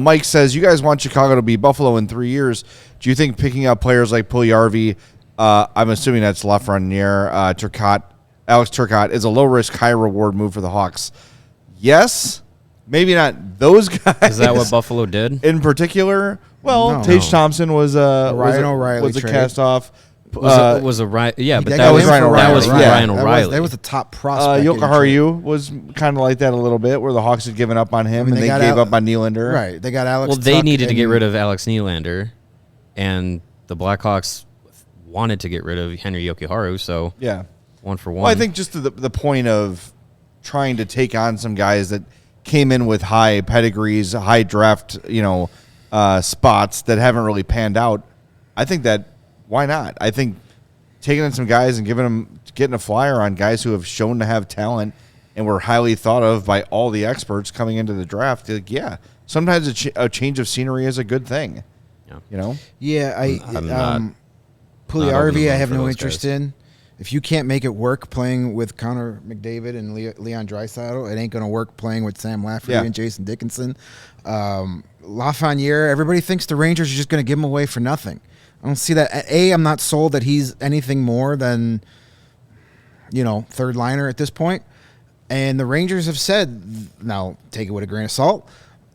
Mike says, you guys want Chicago to be Buffalo in 3 years. Do you think picking up players like Puljujarvi, I'm assuming that's Lafreniere, Alex Turcotte, is a low-risk, high-reward move for the Hawks? Yes. Maybe not those guys. Is that what Buffalo did? In particular? Well, Tage Thompson was a cast-off. Was a Ryan? Yeah, but that was Ryan O'Reilly. That was the top prospect. Joka Haru was kind of like that a little bit, where the Hawks had given up on him, and they gave up on Nylander. Right, they got Alex. Well, they needed to get rid of Alex Nylander, and the Blackhawks wanted to get rid of Henry Jokiharju. So yeah, 1 for 1. Well, I think just the point of trying to take on some guys that came in with high pedigrees, high draft, spots that haven't really panned out. I think that. Why not? I think taking in some guys and getting a flyer on guys who have shown to have talent and were highly thought of by all the experts coming into the draft. Sometimes a change of scenery is a good thing. Yeah, Yeah, Puljujarvi I have no interest in. If you can't make it work playing with Connor McDavid and Leon Draisaitl, it ain't going to work playing with Sam Lafferty and Jason Dickinson. Lafreniere, everybody thinks the Rangers are just going to give him away for nothing. I don't see that. I'm not sold that he's anything more than, third liner at this point. And the Rangers have said, now take it with a grain of salt,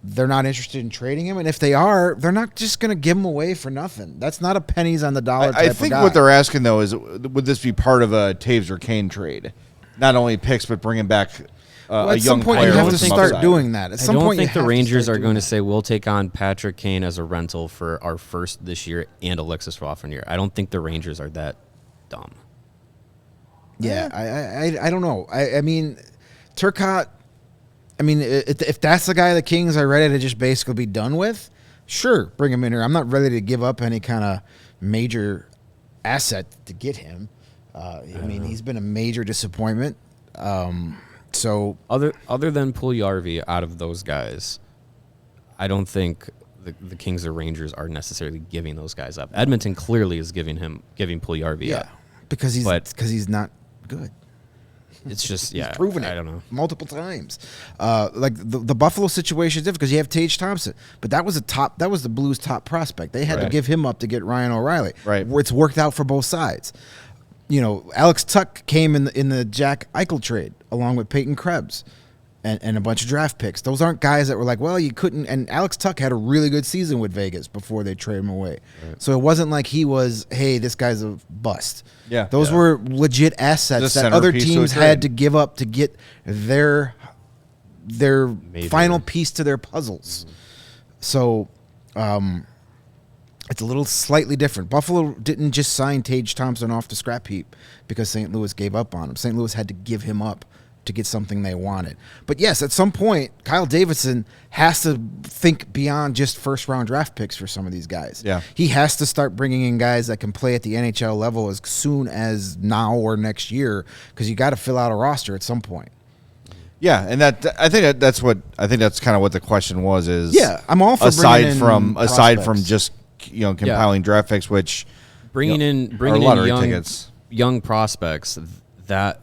they're not interested in trading him. And if they are, they're not just going to give him away for nothing. That's not a pennies on the dollar type of guy. I think what they're asking, though, is would this be part of a Taves or Kane trade? Not only picks, but bringing back a young player. At some point, you have to start doing that. I don't think the Rangers are going to say, we'll take on Patrick Kane as a rental for our first this year and Alexis Lafreniere. I don't think the Rangers are that dumb. Yeah, I don't know. I mean, Turcotte, if that's the guy the Kings are ready to just basically be done with, sure, bring him in here. I'm not ready to give up any kind of major asset to get him. He's been a major disappointment. So other than Puljujarvi, out of those guys, I don't think the Kings or Rangers are necessarily giving those guys up. Edmonton clearly is giving Puljujarvi up because he's not good. It's just he's proven it. I don't know, multiple times. Like the Buffalo situation is different because you have Tage Thompson, but that was the Blues' top prospect. They had to give him up to get Ryan O'Reilly. Right, it's worked out for both sides. Alex Tuck came in the Jack Eichel trade along with Peyton Krebs and a bunch of draft picks. Those aren't guys that were like, well, you couldn't. And Alex Tuck had a really good season with Vegas before they traded him away. Right. So it wasn't like he was, hey, this guy's a bust. Yeah, those were legit assets that other teams had to give up to get their final piece to their puzzles. Mm-hmm. So it's a little slightly different. Buffalo didn't just sign Tage Thompson off the scrap heap because St. Louis gave up on him. St. Louis had to give him up to get something they wanted. But yes, at some point, Kyle Davidson has to think beyond just first-round draft picks for some of these guys. Yeah. He has to start bringing in guys that can play at the NHL level as soon as now or next year because you got to fill out a roster at some point. Yeah, and I think that's kind of what the question was. Is I'm all for aside from just compiling draft picks, which bringing in young prospects that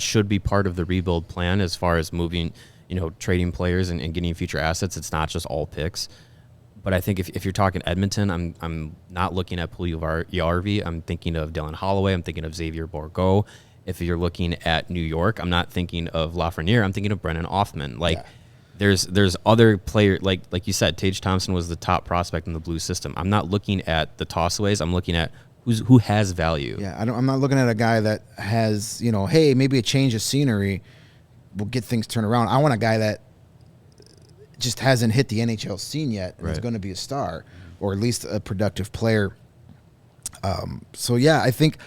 should be part of the rebuild plan as far as moving, trading players and getting future assets. It's not just all picks. But I think if you're talking Edmonton, I'm not looking at Puljujarvi. I'm thinking of Dylan Holloway. I'm thinking of Xavier Bourgault. If you're looking at New York, I'm not thinking of Lafreniere. I'm thinking of Brennan Othmann. There's other players like you said. Tage Thompson was the top prospect in the Blues system. I'm not looking at the tossaways. I'm looking at who has value. Yeah, I'm not looking at a guy that has, hey, maybe a change of scenery will get things turned around. I want a guy that just hasn't hit the NHL scene yet and is going to be a star or at least a productive player. I think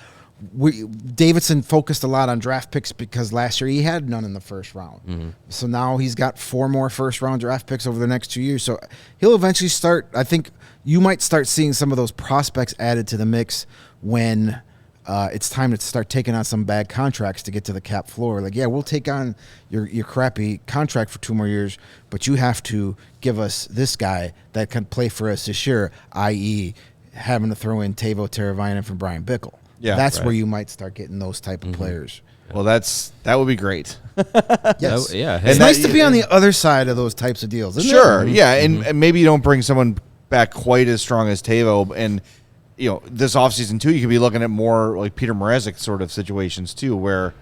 Davidson focused a lot on draft picks because last year he had none in the first round. Mm-hmm. So now he's got 4 more first-round draft picks over the next 2 years. So he'll eventually start, I think, you might start seeing some of those prospects added to the mix when it's time to start taking on some bad contracts to get to the cap floor. Like, we'll take on your crappy contract for 2 more years, but you have to give us this guy that can play for us this year, i.e. having to throw in Teuvo Teravainen for Brian Bickle. Yeah, that's where you might start getting those type of players. Well, that would be great. Yes. Yeah. It's nice to be on the other side of those types of deals, isn't Sure. it? Yeah, and maybe you don't bring someone back quite as strong as Tavo, and this offseason too, you could be looking at more like Peter Mrazek sort of situations too, where,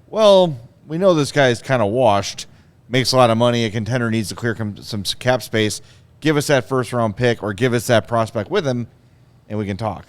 well, we know this guy's kind of washed, makes a lot of money, a contender needs to clear some cap space. Give us that first round pick or give us that prospect with him, and we can talk.